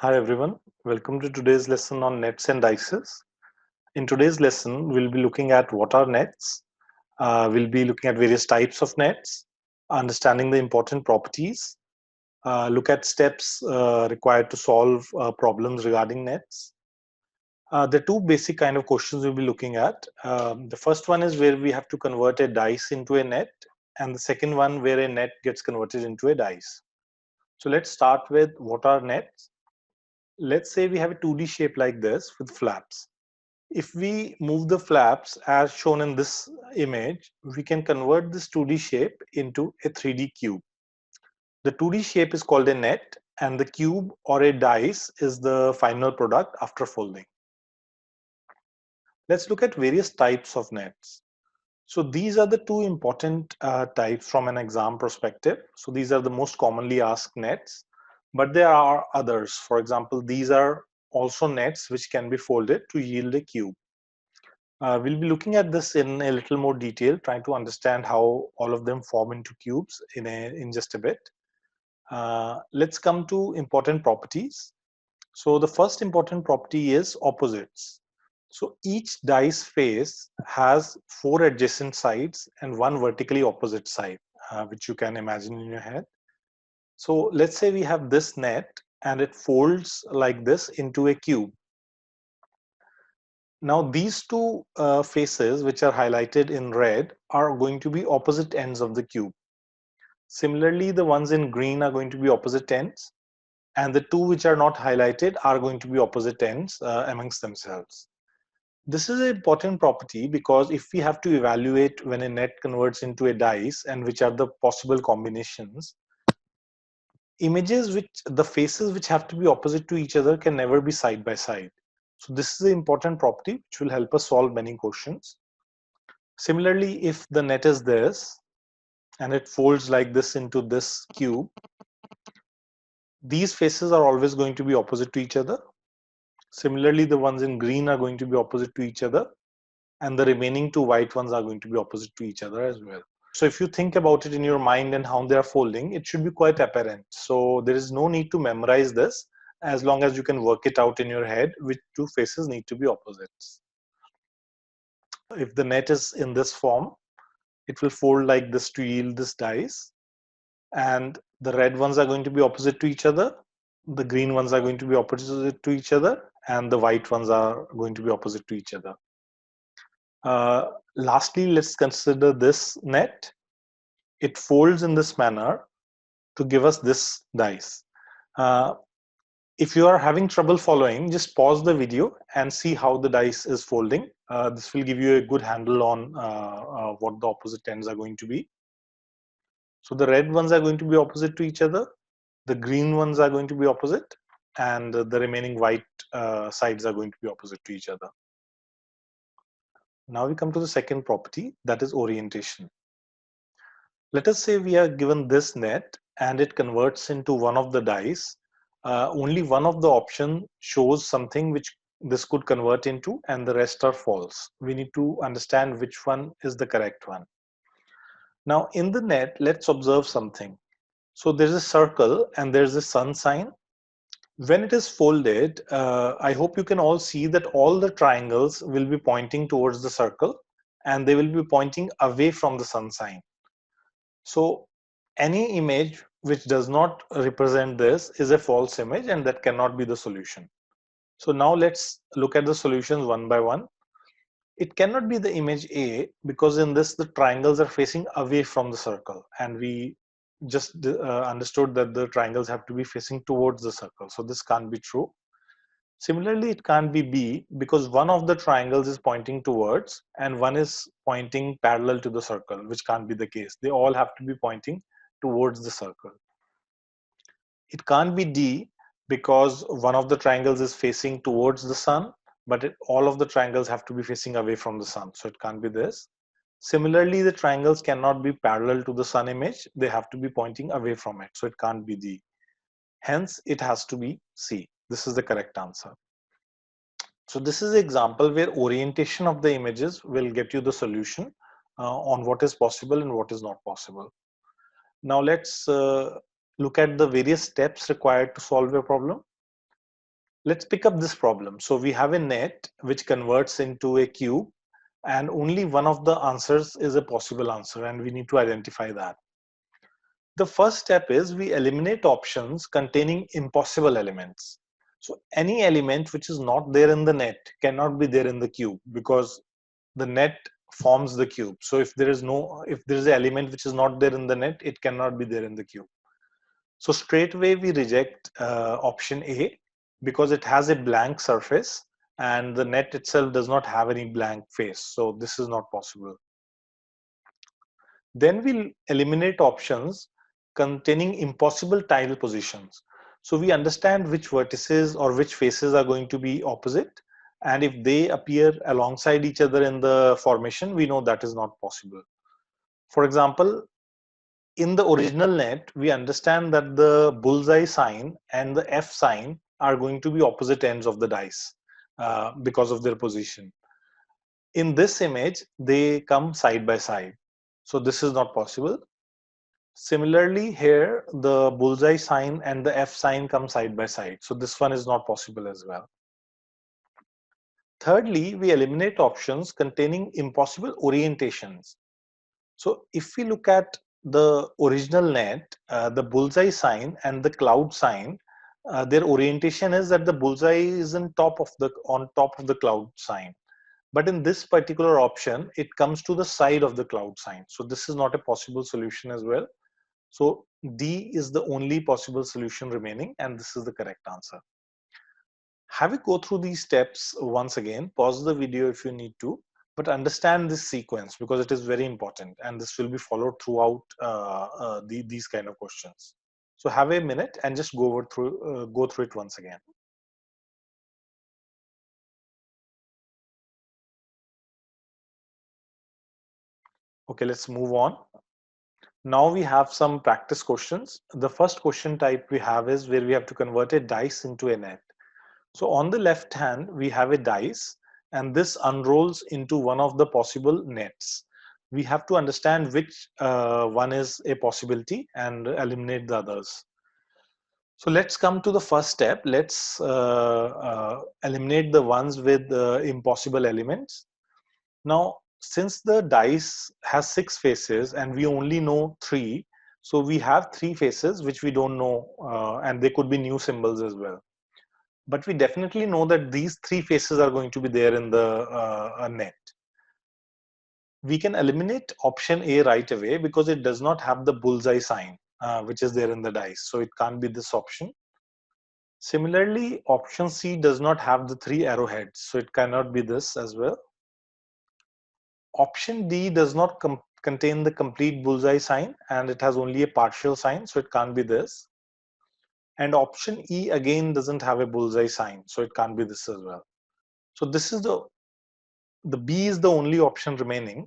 Hi everyone, welcome to today's lesson on nets and dices. In today's lesson, we'll be looking at what are nets. We'll be looking at various types of nets, understanding the important properties, look at steps required to solve problems regarding nets. There are two basic kind of questions we'll be looking at. The first one is where we have to convert a dice into a net, and the second one where a net gets converted into a dice. So let's start with what are nets. Let's say we have a 2D shape like this with flaps. If we move the flaps as shown in this image, we can convert this 2D shape into a 3D cube. The 2D shape is called a net, and the cube or a dice is the final product after folding. Let's look at various types of nets. So these are the two important types from an exam perspective. So these are the most commonly asked nets, but there are others. For example, these are also nets which can be folded to yield a cube. We'll be looking at this in a little more detail, trying to understand how all of them form into cubes in just a bit. Let's come to important properties. So the first important property is opposites. So each dice face has four adjacent sides and one vertically opposite side, which you can imagine in your head. So let's say we have this net and it folds like this into a cube. Now these two faces, which are highlighted in red, are going to be opposite ends of the cube. Similarly, the ones in green are going to be opposite ends, and the two which are not highlighted are going to be opposite ends amongst themselves. This is an important property because if we have to evaluate when a net converts into a dice and which are the possible combinations, images which the faces which have to be opposite to each other can never be side by side. So this is an important property which will help us solve many questions. Similarly, if the net is this and it folds like this into this cube, these faces are always going to be opposite to each other. Similarly, the ones in green are going to be opposite to each other, and the remaining two white ones are going to be opposite to each other as well. So if you think about it in your mind and how they are folding, it should be quite apparent. So there is no need to memorize this as long as you can work it out in your head which two faces need to be opposites. If the net is in this form, it will fold like this to yield this dice, and the red ones are going to be opposite to each other, the green ones are going to be opposite to each other, and the white ones are going to be opposite to each other. Lastly, let's consider this net. It folds in this manner to give us this dice. If you are having trouble following, just pause the video and see how the dice is folding. This will give you a good handle on what the opposite ends are going to be. So the red ones are going to be opposite to each other, the green ones are going to be opposite, and the remaining white sides are going to be opposite to each other. Now we come to the second property, that is orientation. Let us say we are given this net and it converts into one of the dice. Only one of the option shows something which this could convert into, and the rest are false. We need to understand which one is the correct one. Now in the net, let's observe something. So there's a circle and there's a sun sign. When it is folded, I hope you can all see that all the triangles will be pointing towards the circle and they will be pointing away from the sun sign. So any image which does not represent this is a false image, and that cannot be the solution. So now let's look at the solutions one by one. It cannot be the image A because in this the triangles are facing away from the circle, and we just understood that the triangles have to be facing towards the circle. So this can't be true. Similarly, it can't be B because one of the triangles is pointing towards and one is pointing parallel to the circle, which can't be the case. They all have to be pointing towards the circle. It can't be D because one of the triangles is facing towards the sun, but all of the triangles have to be facing away from the sun. So it can't be this. Similarly, the triangles cannot be parallel to the sun image. They have to be pointing away from it. So it can't be D. Hence, it has to be C. This is the correct answer. So this is an example where orientation of the images will get you the solution on what is possible and what is not possible. Now let's look at the various steps required to solve a problem. Let's pick up this problem. So we have a net which converts into a cube, and only one of the answers is a possible answer, and we need to identify that. The first step is we eliminate options containing impossible elements. So any element which is not there in the net cannot be there in the cube, because the net forms the cube. So if there is an element which is not there in the net, it cannot be there in the cube. So straight away we reject option A, because it has a blank surface and the net itself does not have any blank face. So this is not possible. Then we'll eliminate options containing impossible tile positions. So we understand which vertices or which faces are going to be opposite, and if they appear alongside each other in the formation, we know that is not possible. For example, in the original net, we understand that the bullseye sign and the F sign are going to be opposite ends of the dice because of their position. In this image, they come side by side. So this is not possible. Similarly, here the bullseye sign and the F sign come side by side. So this one is not possible as well. Thirdly, we eliminate options containing impossible orientations. So if we look at the original net, the bullseye sign and the cloud sign, their orientation is that the bullseye is on top of the cloud sign. But in this particular option, it comes to the side of the cloud sign. So this is not a possible solution as well. So D is the only possible solution remaining, and this is the correct answer. Have you go through these steps once again, pause the video if you need to, but understand this sequence because it is very important, and this will be followed throughout these kind of questions. So have a minute and just go through it once again. Okay, let's move on. Now we have some practice questions. The first question type we have is where we have to convert a dice into a net. So on the left hand, we have a dice, and this unrolls into one of the possible nets. We have to understand which one is a possibility and eliminate the others. So let's come to the first step. Let's eliminate the ones with impossible elements. Now, since the dice has 6 faces and we only know 3, so we have 3 faces which we don't know, and they could be new symbols as well. But we definitely know that these 3 faces are going to be there in the net. We can eliminate option A right away because it does not have the bullseye sign, which is there in the dice. So it can't be this option. Similarly, option C does not have the 3 arrowheads, so it cannot be this as well. Option D does not contain the complete bullseye sign, and it has only a partial sign, so it can't be this. And option E again doesn't have a bullseye sign, so it can't be this as well. So this is the B is the only option remaining.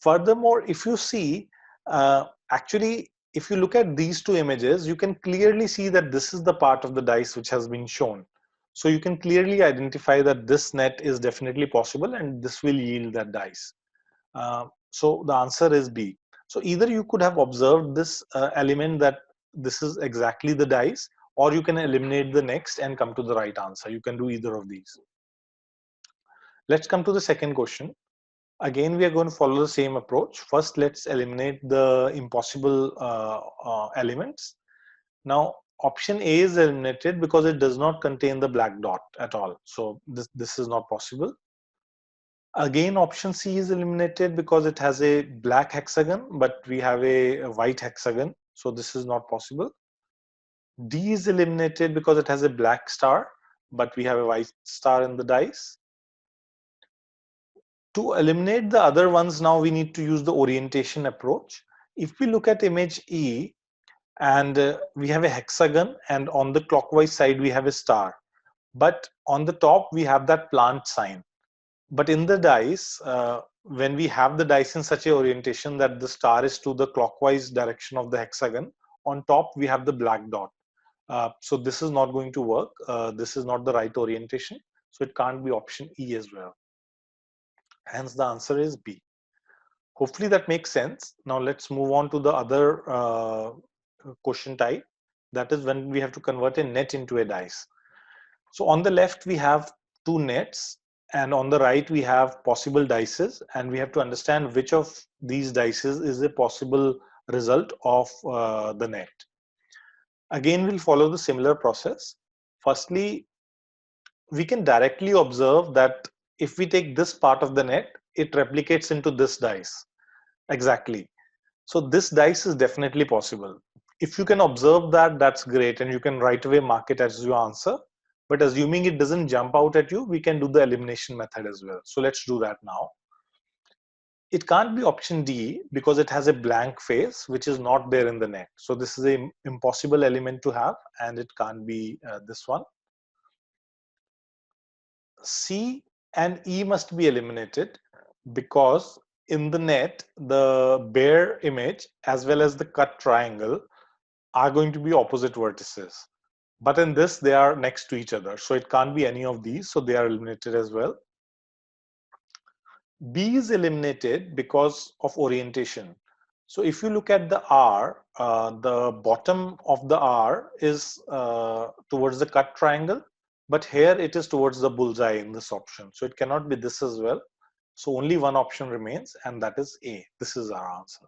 Furthermore, if you see, actually, if you look at these 2 images, you can clearly see that this is the part of the dice which has been shown. So you can clearly identify that this net is definitely possible and this will yield that dice. So the answer is B. So either you could have observed this element that this is exactly the dice, or you can eliminate the next and come to the right answer. You can do either of these. Let's come to the second question. Again, we are going to follow the same approach. First, let's eliminate the impossible elements. Now, option A is eliminated because it does not contain the black dot at all. So this is not possible. Again, option C is eliminated because it has a black hexagon, but we have a white hexagon. So this is not possible. D is eliminated because it has a black star, but we have a white star in the dice. To eliminate the other ones, now we need to use the orientation approach. If we look at image E, and we have a hexagon, and on the clockwise side we have a star, but on the top we have that plant sign. But in the dice, when we have the dice in such a orientation that the star is to the clockwise direction of the hexagon, on top we have the black dot. So this is not going to work. This is not the right orientation. So it can't be option E as well. Hence the answer is B. Hopefully that makes sense. Now let's move on to the other question type. That is when we have to convert a net into a dice. So on the left, we have two nets, and on the right, we have possible dices, and we have to understand which of these dices is a possible result of the net. Again, we'll follow the similar process. Firstly, we can directly observe that if we take this part of the net, it replicates into this dice. Exactly. So this dice is definitely possible. If you can observe that, that's great, and you can right away mark it as your answer. But assuming it doesn't jump out at you, we can do the elimination method as well. So let's do that now. It can't be option D because it has a blank face, which is not there in the net. So this is an impossible element to have, and it can't be this one. C and E must be eliminated because in the net, the bare image as well as the cut triangle are going to be opposite vertices. But in this, they are next to each other. So it can't be any of these. So they are eliminated as well. B is eliminated because of orientation. So if you look at the R, the bottom of the R is towards the cut triangle, but here it is towards the bullseye in this option. So it cannot be this as well. So only one option remains, and that is A. This is our answer.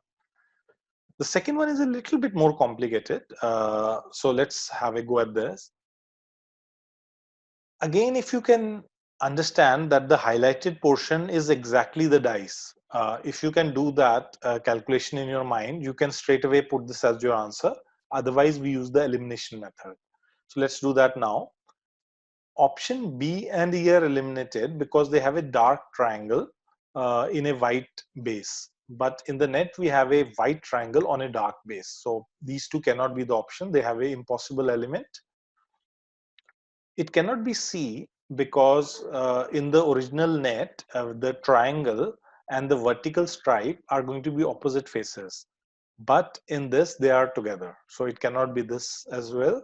The second one is a little bit more complicated. So let's have a go at this. Again, if you can understand that the highlighted portion is exactly the dice, if you can do that calculation in your mind, you can straight away put this as your answer. Otherwise, we use the elimination method. So let's do that now. Option B and E are eliminated because they have a dark triangle in a white base. But in the net, we have a white triangle on a dark base. So these two cannot be the option. They have an impossible element. It cannot be C because in the original net, the triangle and the vertical stripe are going to be opposite faces. But in this, they are together. So it cannot be this as well.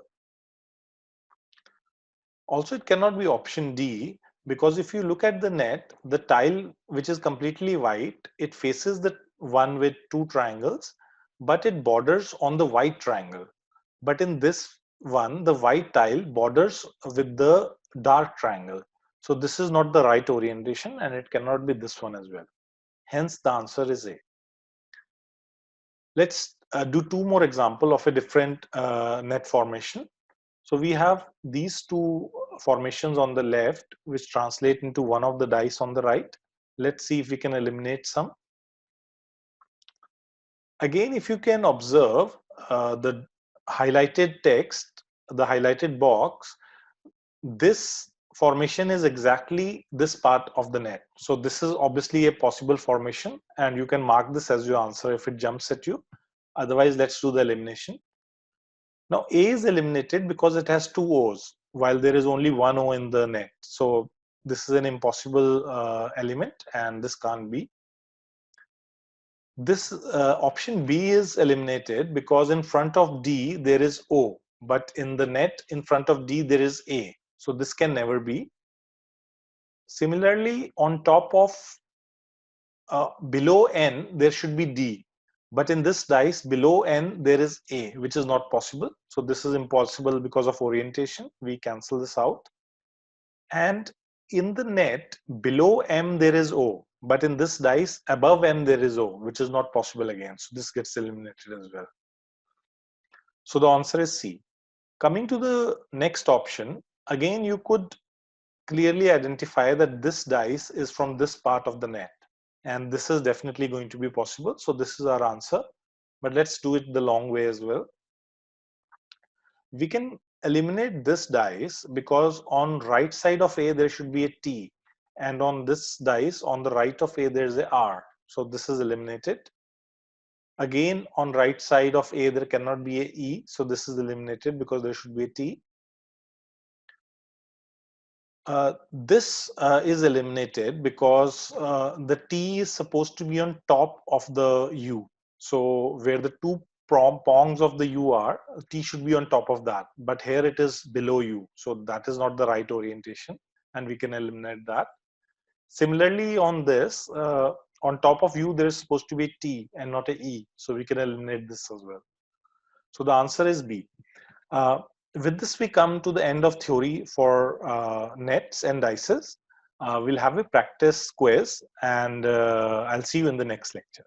Also, it cannot be option D because if you look at the net, the tile which is completely white, it faces the one with two triangles, but it borders on the white triangle. But in this one, the white tile borders with the dark triangle. So this is not the right orientation, and it cannot be this one as well. Hence, the answer is A. Let's do two more examples of a different net formation. So we have these two formations on the left, which translate into one of the dice on the right. Let's see if we can eliminate some. Again, if you can observe the highlighted text, the highlighted box, this formation is exactly this part of the net. So this is obviously a possible formation, and you can mark this as your answer if it jumps at you. Otherwise, let's do the elimination. Now A is eliminated because it has two O's while there is only one O in the net. So this is an impossible element, and this can't be. This option B is eliminated because in front of D there is O, but in the net in front of D there is A. So this can never be. Similarly, on top of below N there should be D, but in this dice below N there is A, which is not possible. So this is impossible because of orientation. We cancel this out. And in the net below M there is O, but in this dice above M there is O, which is not possible again. So this gets eliminated as well. So the answer is C. Coming to the next option, again you could clearly identify that this dice is from this part of the net, and this is definitely going to be possible. So this is our answer, but let's do it the long way as well. We can eliminate this dice because on right side of A there should be a T, and on this dice on the right of A there is a R. So this is eliminated. Again, on right side of A there cannot be a E, so this is eliminated because there should be a T. This is eliminated because the T is supposed to be on top of the U. So where the two prongs of the U are, T should be on top of that. But here it is below U. So that is not the right orientation, and we can eliminate that. Similarly, on this, on top of U, there is supposed to be a T and not a E. So we can eliminate this as well. So the answer is B. with this, we come to the end of theory for nets and dices. We'll have a practice quiz, and I'll see you in the next lecture.